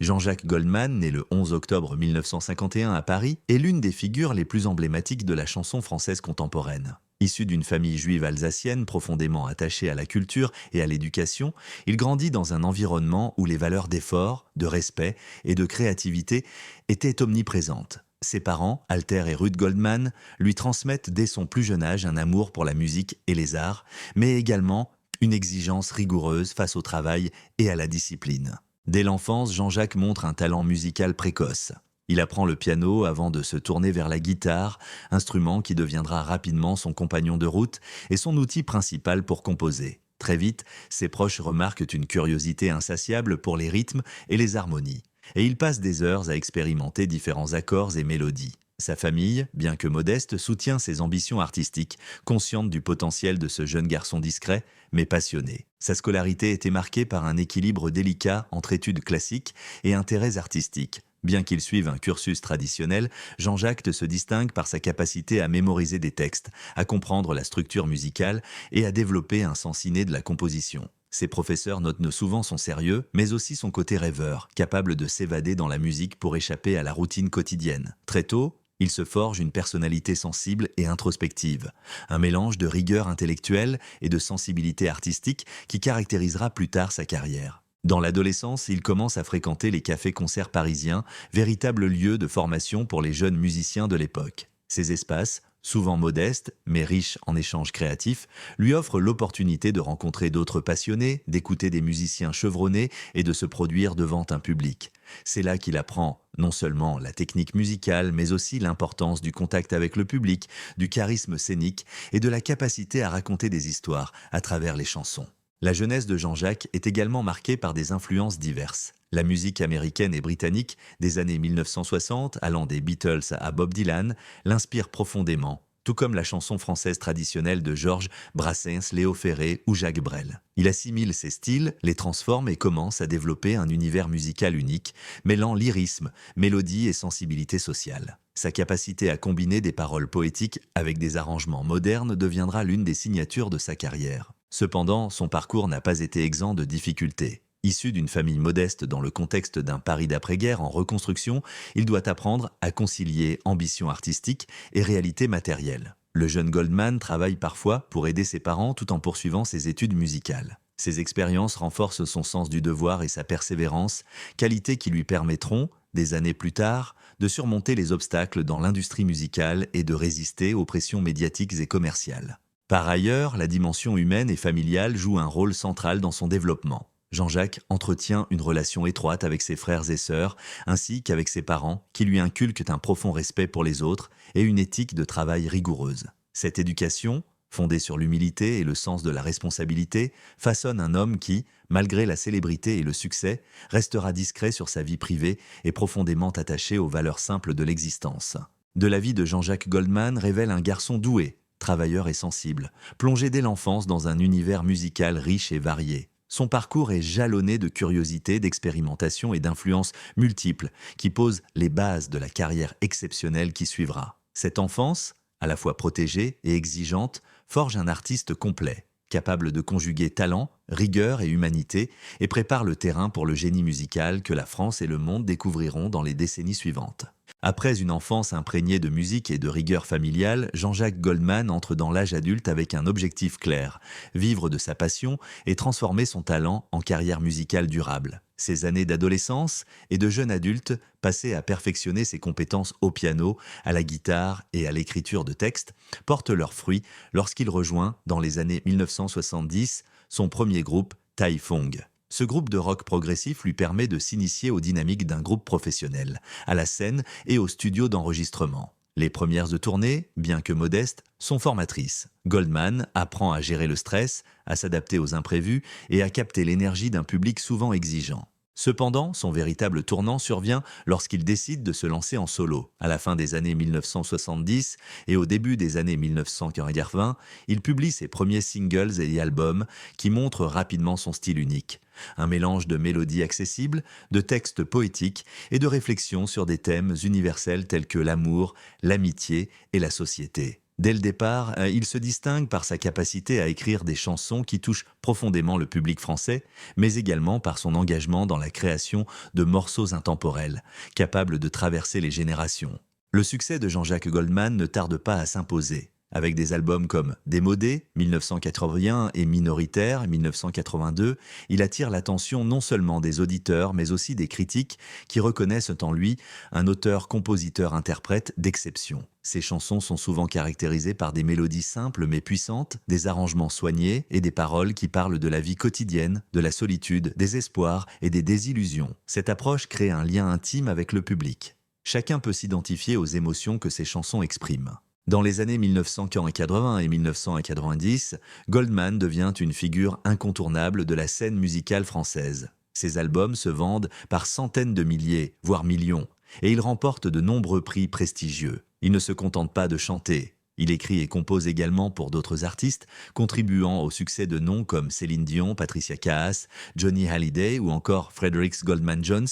Jean-Jacques Goldman, né le 11 octobre 1951 à Paris, est l'une des figures les plus emblématiques de la chanson française contemporaine. Issu d'une famille juive alsacienne profondément attachée à la culture et à l'éducation, il grandit dans un environnement où les valeurs d'effort, de respect et de créativité étaient omniprésentes. Ses parents, Alter et Ruth Goldman, lui transmettent dès son plus jeune âge un amour pour la musique et les arts, mais également une exigence rigoureuse face au travail et à la discipline. Dès l'enfance, Jean-Jacques montre un talent musical précoce. Il apprend le piano avant de se tourner vers la guitare, instrument qui deviendra rapidement son compagnon de route et son outil principal pour composer. Très vite, ses proches remarquent une curiosité insatiable pour les rythmes et les harmonies, et il passe des heures à expérimenter différents accords et mélodies. Sa famille, bien que modeste, soutient ses ambitions artistiques, consciente du potentiel de ce jeune garçon discret, mais passionné. Sa scolarité était marquée par un équilibre délicat entre études classiques et intérêts artistiques. Bien qu'il suive un cursus traditionnel, Jean-Jacques se distingue par sa capacité à mémoriser des textes, à comprendre la structure musicale et à développer un sens inné de la composition. Ses professeurs notent souvent son sérieux, mais aussi son côté rêveur, capable de s'évader dans la musique pour échapper à la routine quotidienne. Très tôt, il se forge une personnalité sensible et introspective, un mélange de rigueur intellectuelle et de sensibilité artistique qui caractérisera plus tard sa carrière. Dans l'adolescence, il commence à fréquenter les cafés-concerts parisiens, véritables lieux de formation pour les jeunes musiciens de l'époque. Ces espaces, souvent modestes, mais riches en échanges créatifs, lui offrent l'opportunité de rencontrer d'autres passionnés, d'écouter des musiciens chevronnés et de se produire devant un public. C'est là qu'il apprend non seulement la technique musicale, mais aussi l'importance du contact avec le public, du charisme scénique et de la capacité à raconter des histoires à travers les chansons. La jeunesse de Jean-Jacques est également marquée par des influences diverses. La musique américaine et britannique des années 1960, allant des Beatles à Bob Dylan, l'inspire profondément, tout comme la chanson française traditionnelle de Georges Brassens, Léo Ferré ou Jacques Brel. Il assimile ces styles, les transforme et commence à développer un univers musical unique, mêlant lyrisme, mélodie et sensibilité sociale. Sa capacité à combiner des paroles poétiques avec des arrangements modernes deviendra l'une des signatures de sa carrière. Cependant, son parcours n'a pas été exempt de difficultés. Issu d'une famille modeste dans le contexte d'un Paris d'après-guerre en reconstruction, il doit apprendre à concilier ambition artistique et réalité matérielle. Le jeune Goldman travaille parfois pour aider ses parents tout en poursuivant ses études musicales. Ces expériences renforcent son sens du devoir et sa persévérance, qualités qui lui permettront, des années plus tard, de surmonter les obstacles dans l'industrie musicale et de résister aux pressions médiatiques et commerciales. Par ailleurs, la dimension humaine et familiale joue un rôle central dans son développement. Jean-Jacques entretient une relation étroite avec ses frères et sœurs, ainsi qu'avec ses parents, qui lui inculquent un profond respect pour les autres et une éthique de travail rigoureuse. Cette éducation, fondée sur l'humilité et le sens de la responsabilité, façonne un homme qui, malgré la célébrité et le succès, restera discret sur sa vie privée et profondément attaché aux valeurs simples de l'existence. De la vie de Jean-Jacques Goldman révèle un garçon doué, travailleur et sensible, plongé dès l'enfance dans un univers musical riche et varié. Son parcours est jalonné de curiosité, d'expérimentation et d'influences multiples qui posent les bases de la carrière exceptionnelle qui suivra. Cette enfance, à la fois protégée et exigeante, forge un artiste complet, capable de conjuguer talent, rigueur et humanité, et prépare le terrain pour le génie musical que la France et le monde découvriront dans les décennies suivantes. Après une enfance imprégnée de musique et de rigueur familiale, Jean-Jacques Goldman entre dans l'âge adulte avec un objectif clair, vivre de sa passion et transformer son talent en carrière musicale durable. Ses années d'adolescence et de jeune adulte passées à perfectionner ses compétences au piano, à la guitare et à l'écriture de textes portent leurs fruits lorsqu'il rejoint, dans les années 1970, son premier groupe, Tai Fung. Ce groupe de rock progressif lui permet de s'initier aux dynamiques d'un groupe professionnel, à la scène et au studio d'enregistrement. Les premières de tournée, bien que modestes, sont formatrices. Goldman apprend à gérer le stress, à s'adapter aux imprévus et à capter l'énergie d'un public souvent exigeant. Cependant, son véritable tournant survient lorsqu'il décide de se lancer en solo. À la fin des années 1970 et au début des années 1980, il publie ses premiers singles et albums qui montrent rapidement son style unique. Un mélange de mélodies accessibles, de textes poétiques et de réflexions sur des thèmes universels tels que l'amour, l'amitié et la société. Dès le départ, il se distingue par sa capacité à écrire des chansons qui touchent profondément le public français, mais également par son engagement dans la création de morceaux intemporels, capables de traverser les générations. Le succès de Jean-Jacques Goldman ne tarde pas à s'imposer. Avec des albums comme Démodé, 1981, et Minoritaire, 1982, il attire l'attention non seulement des auditeurs, mais aussi des critiques qui reconnaissent en lui un auteur-compositeur-interprète d'exception. Ses chansons sont souvent caractérisées par des mélodies simples mais puissantes, des arrangements soignés et des paroles qui parlent de la vie quotidienne, de la solitude, des espoirs et des désillusions. Cette approche crée un lien intime avec le public. Chacun peut s'identifier aux émotions que ses chansons expriment. Dans les années 1980 et 1990, Goldman devient une figure incontournable de la scène musicale française. Ses albums se vendent par centaines de milliers, voire millions, et il remporte de nombreux prix prestigieux. Il ne se contente pas de chanter. Il écrit et compose également pour d'autres artistes, contribuant au succès de noms comme Céline Dion, Patricia Kaas, Johnny Hallyday ou encore Fredericks Goldman Jones,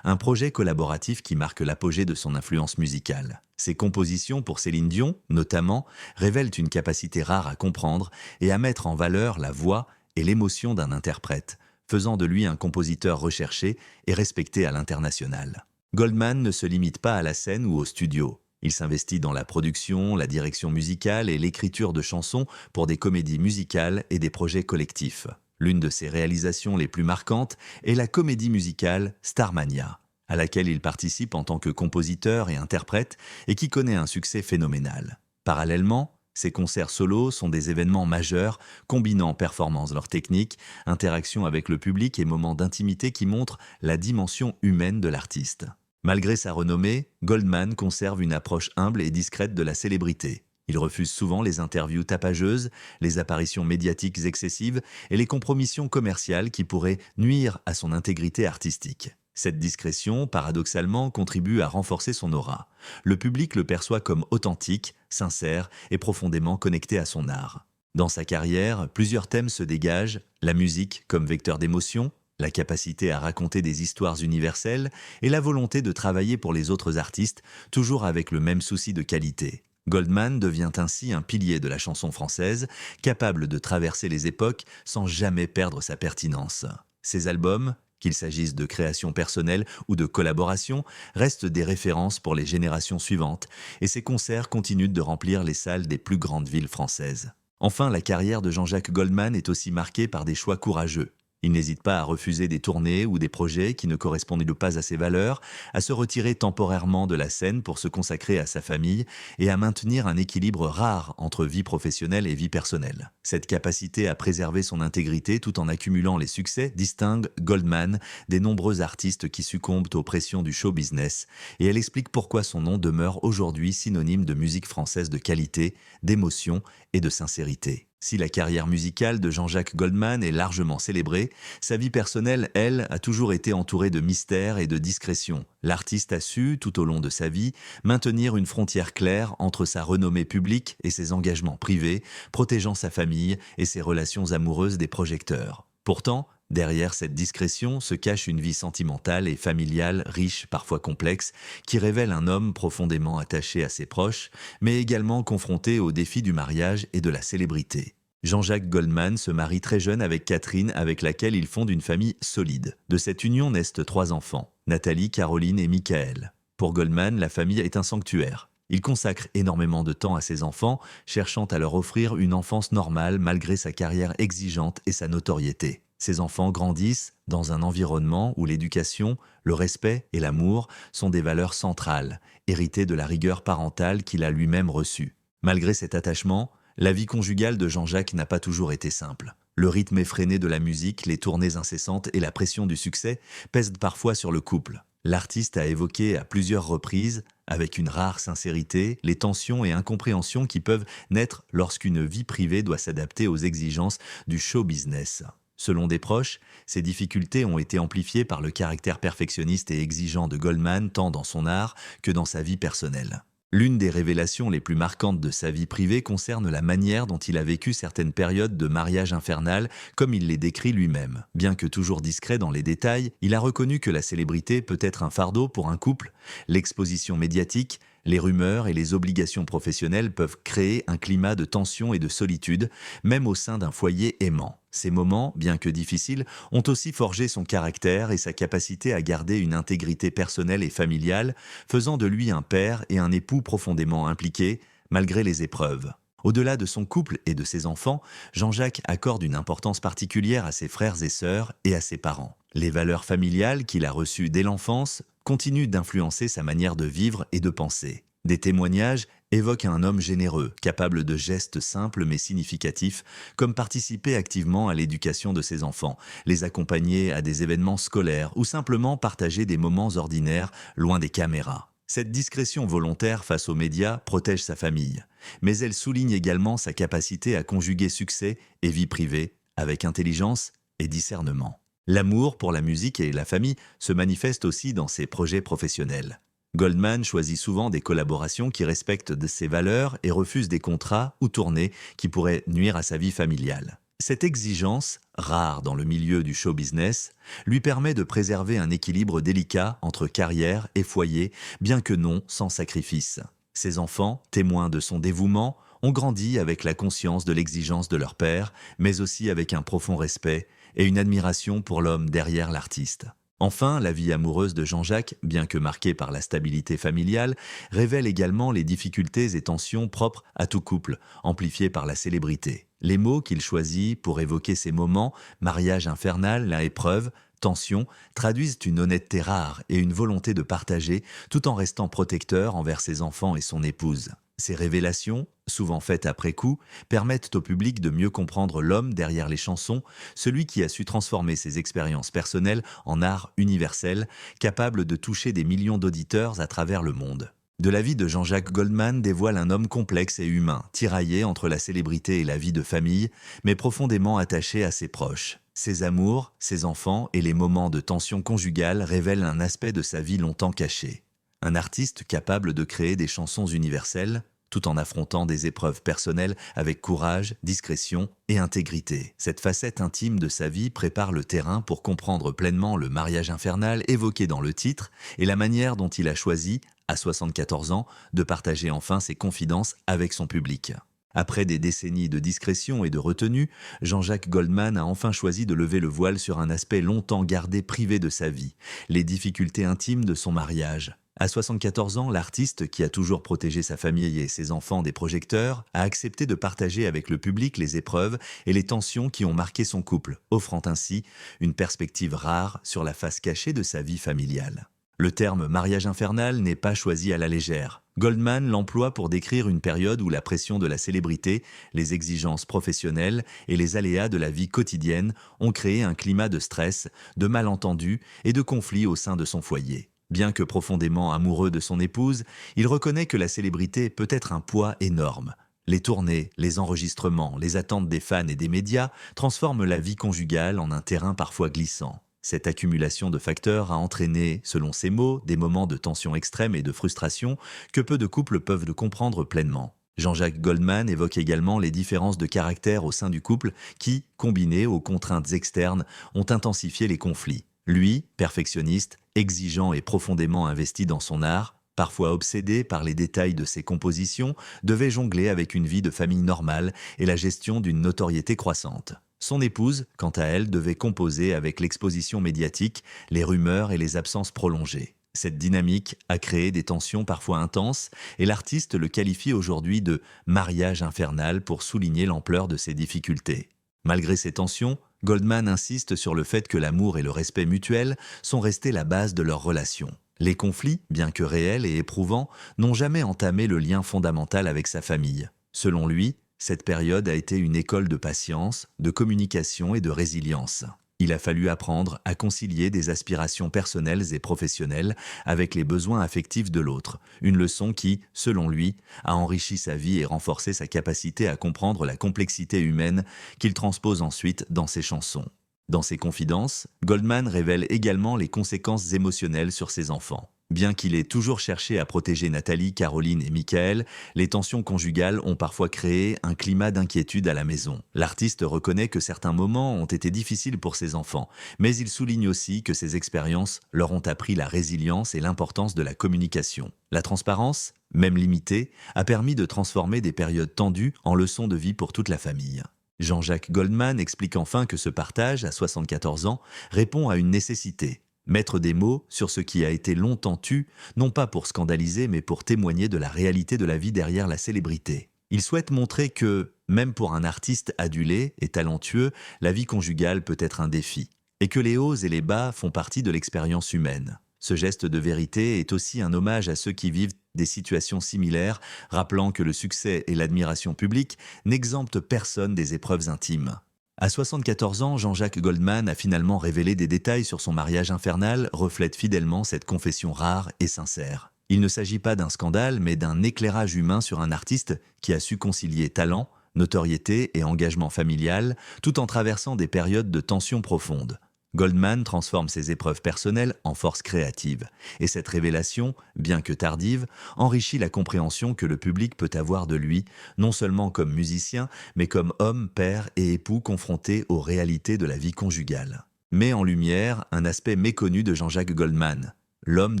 un projet collaboratif qui marque l'apogée de son influence musicale. Ses compositions pour Céline Dion, notamment, révèlent une capacité rare à comprendre et à mettre en valeur la voix et l'émotion d'un interprète, faisant de lui un compositeur recherché et respecté à l'international. Goldman ne se limite pas à la scène ou au studio. Il s'investit dans la production, la direction musicale et l'écriture de chansons pour des comédies musicales et des projets collectifs. L'une de ses réalisations les plus marquantes est la comédie musicale Starmania, à laquelle il participe en tant que compositeur et interprète et qui connaît un succès phénoménal. Parallèlement, ses concerts solos sont des événements majeurs, combinant performances leur technique, interaction avec le public et moments d'intimité qui montrent la dimension humaine de l'artiste. Malgré sa renommée, Goldman conserve une approche humble et discrète de la célébrité. Il refuse souvent les interviews tapageuses, les apparitions médiatiques excessives et les compromissions commerciales qui pourraient nuire à son intégrité artistique. Cette discrétion, paradoxalement, contribue à renforcer son aura. Le public le perçoit comme authentique, sincère et profondément connecté à son art. Dans sa carrière, plusieurs thèmes se dégagent, la musique comme vecteur d'émotion, la capacité à raconter des histoires universelles et la volonté de travailler pour les autres artistes, toujours avec le même souci de qualité. Goldman devient ainsi un pilier de la chanson française, capable de traverser les époques sans jamais perdre sa pertinence. Ses albums, qu'il s'agisse de créations personnelles ou de collaborations, restent des références pour les générations suivantes et ses concerts continuent de remplir les salles des plus grandes villes françaises. Enfin, la carrière de Jean-Jacques Goldman est aussi marquée par des choix courageux. Il n'hésite pas à refuser des tournées ou des projets qui ne correspondent pas à ses valeurs, à se retirer temporairement de la scène pour se consacrer à sa famille et à maintenir un équilibre rare entre vie professionnelle et vie personnelle. Cette capacité à préserver son intégrité tout en accumulant les succès distingue Goldman des nombreux artistes qui succombent aux pressions du show business, et elle explique pourquoi son nom demeure aujourd'hui synonyme de musique française de qualité, d'émotion et de sincérité. Si la carrière musicale de Jean-Jacques Goldman est largement célébrée, sa vie personnelle, elle, a toujours été entourée de mystère et de discrétion. L'artiste a su, tout au long de sa vie, maintenir une frontière claire entre sa renommée publique et ses engagements privés, protégeant sa famille et ses relations amoureuses des projecteurs. Pourtant, derrière cette discrétion se cache une vie sentimentale et familiale riche, parfois complexe, qui révèle un homme profondément attaché à ses proches, mais également confronté aux défis du mariage et de la célébrité. Jean-Jacques Goldman se marie très jeune avec Catherine, avec laquelle il fonde une famille solide. De cette union naissent 3 enfants, Nathalie, Caroline et Michael. Pour Goldman, la famille est un sanctuaire. Il consacre énormément de temps à ses enfants, cherchant à leur offrir une enfance normale malgré sa carrière exigeante et sa notoriété. Ces enfants grandissent dans un environnement où l'éducation, le respect et l'amour sont des valeurs centrales, héritées de la rigueur parentale qu'il a lui-même reçue. Malgré cet attachement, la vie conjugale de Jean-Jacques n'a pas toujours été simple. Le rythme effréné de la musique, les tournées incessantes et la pression du succès pèsent parfois sur le couple. L'artiste a évoqué à plusieurs reprises, avec une rare sincérité, les tensions et incompréhensions qui peuvent naître lorsqu'une vie privée doit s'adapter aux exigences du show business. Selon des proches, ces difficultés ont été amplifiées par le caractère perfectionniste et exigeant de Goldman tant dans son art que dans sa vie personnelle. L'une des révélations les plus marquantes de sa vie privée concerne la manière dont il a vécu certaines périodes de mariage infernal, comme il les décrit lui-même. Bien que toujours discret dans les détails, il a reconnu que la célébrité peut être un fardeau pour un couple. L'exposition médiatique, Les rumeurs et les obligations professionnelles peuvent créer un climat de tension et de solitude, même au sein d'un foyer aimant. Ces moments, bien que difficiles, ont aussi forgé son caractère et sa capacité à garder une intégrité personnelle et familiale, faisant de lui un père et un époux profondément impliqués, malgré les épreuves. Au-delà de son couple et de ses enfants, Jean-Jacques accorde une importance particulière à ses frères et sœurs et à ses parents. Les valeurs familiales qu'il a reçues dès l'enfance continuent d'influencer sa manière de vivre et de penser. Des témoignages évoquent un homme généreux, capable de gestes simples mais significatifs, comme participer activement à l'éducation de ses enfants, les accompagner à des événements scolaires ou simplement partager des moments ordinaires loin des caméras. Cette discrétion volontaire face aux médias protège sa famille, mais elle souligne également sa capacité à conjuguer succès et vie privée avec intelligence et discernement. L'amour pour la musique et la famille se manifeste aussi dans ses projets professionnels. Goldman choisit souvent des collaborations qui respectent de ses valeurs et refuse des contrats ou tournées qui pourraient nuire à sa vie familiale. Cette exigence, rare dans le milieu du show business, lui permet de préserver un équilibre délicat entre carrière et foyer, bien que non sans sacrifice. Ses enfants, témoins de son dévouement, ont grandi avec la conscience de l'exigence de leur père, mais aussi avec un profond respect et une admiration pour l'homme derrière l'artiste. Enfin, la vie amoureuse de Jean-Jacques, bien que marquée par la stabilité familiale, révèle également les difficultés et tensions propres à tout couple, amplifiées par la célébrité. Les mots qu'il choisit pour évoquer ces moments, mariage infernal, la épreuve, tension, traduisent une honnêteté rare et une volonté de partager, tout en restant protecteur envers ses enfants et son épouse. Ces révélations, souvent faites après coup, permettent au public de mieux comprendre l'homme derrière les chansons, celui qui a su transformer ses expériences personnelles en art universel, capable de toucher des millions d'auditeurs à travers le monde. De la vie de Jean-Jacques Goldman dévoile un homme complexe et humain, tiraillé entre la célébrité et la vie de famille, mais profondément attaché à ses proches. Ses amours, ses enfants et les moments de tension conjugale révèlent un aspect de sa vie longtemps caché. Un artiste capable de créer des chansons universelles, tout en affrontant des épreuves personnelles avec courage, discrétion et intégrité. Cette facette intime de sa vie prépare le terrain pour comprendre pleinement le mariage infernal évoqué dans le titre et la manière dont il a choisi, à 74 ans, de partager enfin ses confidences avec son public. Après des décennies de discrétion et de retenue, Jean-Jacques Goldman a enfin choisi de lever le voile sur un aspect longtemps gardé privé de sa vie, les difficultés intimes de son mariage. À 74 ans, l'artiste, qui a toujours protégé sa famille et ses enfants des projecteurs, a accepté de partager avec le public les épreuves et les tensions qui ont marqué son couple, offrant ainsi une perspective rare sur la face cachée de sa vie familiale. Le terme mariage infernal n'est pas choisi à la légère. Goldman l'emploie pour décrire une période où la pression de la célébrité, les exigences professionnelles et les aléas de la vie quotidienne ont créé un climat de stress, de malentendus et de conflits au sein de son foyer. Bien que profondément amoureux de son épouse, il reconnaît que la célébrité peut être un poids énorme. Les tournées, les enregistrements, les attentes des fans et des médias transforment la vie conjugale en un terrain parfois glissant. Cette accumulation de facteurs a entraîné, selon ses mots, des moments de tension extrême et de frustration que peu de couples peuvent comprendre pleinement. Jean-Jacques Goldman évoque également les différences de caractère au sein du couple qui, combinées aux contraintes externes, ont intensifié les conflits. Lui, perfectionniste, exigeant et profondément investi dans son art, parfois obsédé par les détails de ses compositions, devait jongler avec une vie de famille normale et la gestion d'une notoriété croissante. Son épouse, quant à elle, devait composer avec l'exposition médiatique, les rumeurs et les absences prolongées. Cette dynamique a créé des tensions parfois intenses et l'artiste le qualifie aujourd'hui de « mariage infernal » pour souligner l'ampleur de ses difficultés. Malgré ces tensions, Goldman insiste sur le fait que l'amour et le respect mutuel sont restés la base de leur relation. Les conflits, bien que réels et éprouvants, n'ont jamais entamé le lien fondamental avec sa famille. Selon lui, cette période a été une école de patience, de communication et de résilience. Il a fallu apprendre à concilier des aspirations personnelles et professionnelles avec les besoins affectifs de l'autre, une leçon qui, selon lui, a enrichi sa vie et renforcé sa capacité à comprendre la complexité humaine qu'il transpose ensuite dans ses chansons. Dans ses confidences, Goldman révèle également les conséquences émotionnelles sur ses enfants. Bien qu'il ait toujours cherché à protéger Nathalie, Caroline et Michael, les tensions conjugales ont parfois créé un climat d'inquiétude à la maison. L'artiste reconnaît que certains moments ont été difficiles pour ses enfants, mais il souligne aussi que ces expériences leur ont appris la résilience et l'importance de la communication. La transparence, même limitée, a permis de transformer des périodes tendues en leçons de vie pour toute la famille. Jean-Jacques Goldman explique enfin que ce partage, à 74 ans, répond à une nécessité. Mettre des mots sur ce qui a été longtemps tu, non pas pour scandaliser, mais pour témoigner de la réalité de la vie derrière la célébrité. Il souhaite montrer que, même pour un artiste adulé et talentueux, la vie conjugale peut être un défi, et que les hauts et les bas font partie de l'expérience humaine. Ce geste de vérité est aussi un hommage à ceux qui vivent des situations similaires, rappelant que le succès et l'admiration publique n'exemptent personne des épreuves intimes. À 74 ans, Jean-Jacques Goldman a finalement révélé des détails sur son mariage infernal, reflète fidèlement cette confession rare et sincère. Il ne s'agit pas d'un scandale, mais d'un éclairage humain sur un artiste qui a su concilier talent, notoriété et engagement familial, tout en traversant des périodes de tension profonde. Goldman transforme ses épreuves personnelles en force créative, et cette révélation, bien que tardive, enrichit la compréhension que le public peut avoir de lui, non seulement comme musicien, mais comme homme, père et époux confronté aux réalités de la vie conjugale. Met en lumière un aspect méconnu de Jean-Jacques Goldman, l'homme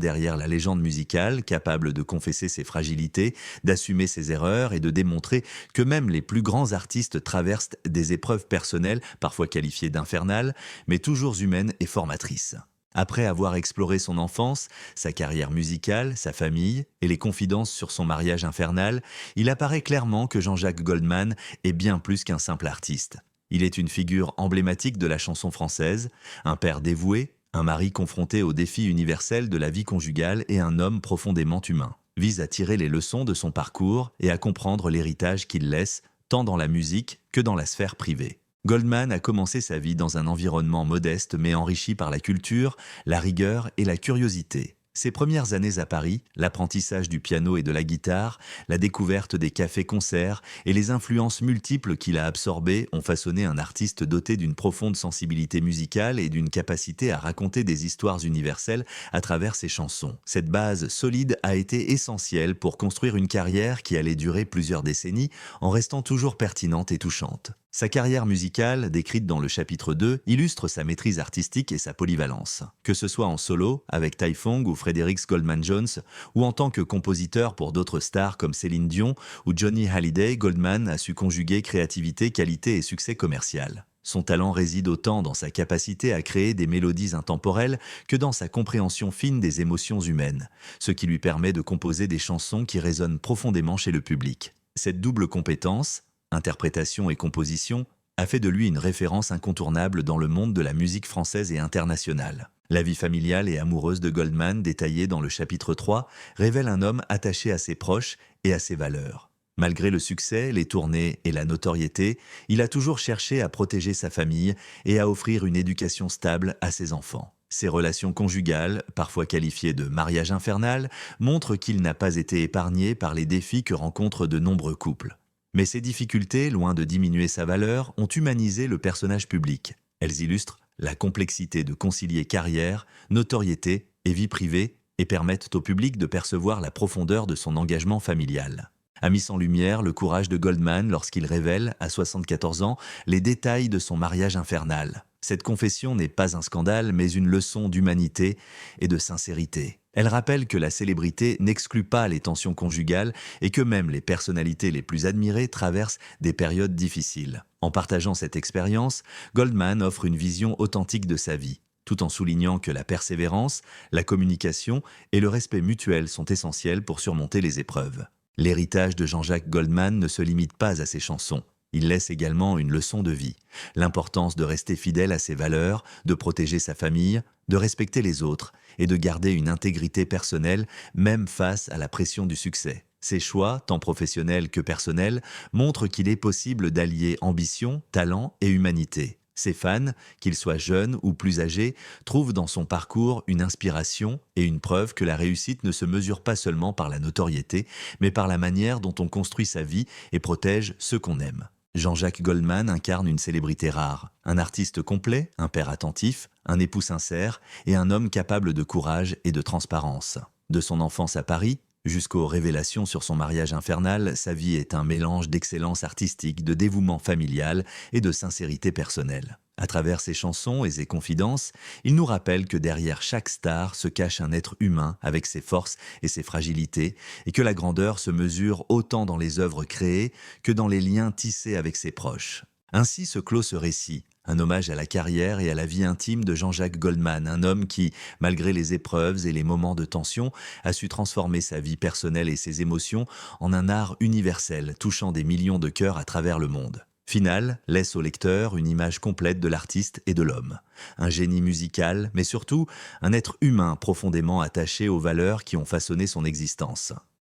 derrière la légende musicale, capable de confesser ses fragilités, d'assumer ses erreurs et de démontrer que même les plus grands artistes traversent des épreuves personnelles, parfois qualifiées d'infernales, mais toujours humaines et formatrices. Après avoir exploré son enfance, sa carrière musicale, sa famille et les confidences sur son mariage infernal, il apparaît clairement que Jean-Jacques Goldman est bien plus qu'un simple artiste. Il est une figure emblématique de la chanson française, un père dévoué, un mari confronté aux défis universels de la vie conjugale et un homme profondément humain. Vise à tirer les leçons de son parcours et à comprendre l'héritage qu'il laisse, tant dans la musique que dans la sphère privée. Goldman a commencé sa vie dans un environnement modeste mais enrichi par la culture, la rigueur et la curiosité. Ses premières années à Paris, l'apprentissage du piano et de la guitare, la découverte des cafés-concerts et les influences multiples qu'il a absorbées ont façonné un artiste doté d'une profonde sensibilité musicale et d'une capacité à raconter des histoires universelles à travers ses chansons. Cette base solide a été essentielle pour construire une carrière qui allait durer plusieurs décennies en restant toujours pertinente et touchante. Sa carrière musicale, décrite dans le chapitre 2, illustre sa maîtrise artistique et sa polyvalence. Que ce soit en solo, avec Taifong ou Fredericks Goldman Jones, ou en tant que compositeur pour d'autres stars comme Céline Dion ou Johnny Hallyday, Goldman a su conjuguer créativité, qualité et succès commercial. Son talent réside autant dans sa capacité à créer des mélodies intemporelles que dans sa compréhension fine des émotions humaines, ce qui lui permet de composer des chansons qui résonnent profondément chez le public. Cette double compétence, interprétation et composition, a fait de lui une référence incontournable dans le monde de la musique française et internationale. La vie familiale et amoureuse de Goldman, détaillée dans le chapitre 3, révèle un homme attaché à ses proches et à ses valeurs. Malgré le succès, les tournées et la notoriété, il a toujours cherché à protéger sa famille et à offrir une éducation stable à ses enfants. Ses relations conjugales, parfois qualifiées de mariage infernal, montrent qu'il n'a pas été épargné par les défis que rencontrent de nombreux couples. Mais ces difficultés, loin de diminuer sa valeur, ont humanisé le personnage public. Elles illustrent la complexité de concilier carrière, notoriété et vie privée et permettent au public de percevoir la profondeur de son engagement familial. A mis en lumière le courage de Goldman lorsqu'il révèle, à 74 ans, les détails de son mariage infernal. Cette confession n'est pas un scandale, mais une leçon d'humanité et de sincérité. Elle rappelle que la célébrité n'exclut pas les tensions conjugales et que même les personnalités les plus admirées traversent des périodes difficiles. En partageant cette expérience, Goldman offre une vision authentique de sa vie, tout en soulignant que la persévérance, la communication et le respect mutuel sont essentiels pour surmonter les épreuves. L'héritage de Jean-Jacques Goldman ne se limite pas à ses chansons. Il laisse également une leçon de vie, l'importance de rester fidèle à ses valeurs, de protéger sa famille, de respecter les autres et de garder une intégrité personnelle même face à la pression du succès. Ses choix, tant professionnels que personnels, montrent qu'il est possible d'allier ambition, talent et humanité. Ses fans, qu'ils soient jeunes ou plus âgés, trouvent dans son parcours une inspiration et une preuve que la réussite ne se mesure pas seulement par la notoriété, mais par la manière dont on construit sa vie et protège ceux qu'on aime. Jean-Jacques Goldman incarne une célébrité rare, un artiste complet, un père attentif, un époux sincère et un homme capable de courage et de transparence. De son enfance à Paris, jusqu'aux révélations sur son mariage infernal, sa vie est un mélange d'excellence artistique, de dévouement familial et de sincérité personnelle. À travers ses chansons et ses confidences, il nous rappelle que derrière chaque star se cache un être humain avec ses forces et ses fragilités, et que la grandeur se mesure autant dans les œuvres créées que dans les liens tissés avec ses proches. Ainsi se clôt ce récit, un hommage à la carrière et à la vie intime de Jean-Jacques Goldman, un homme qui, malgré les épreuves et les moments de tension, a su transformer sa vie personnelle et ses émotions en un art universel, touchant des millions de cœurs à travers le monde. Final laisse au lecteur une image complète de l'artiste et de l'homme. Un génie musical, mais surtout un être humain profondément attaché aux valeurs qui ont façonné son existence.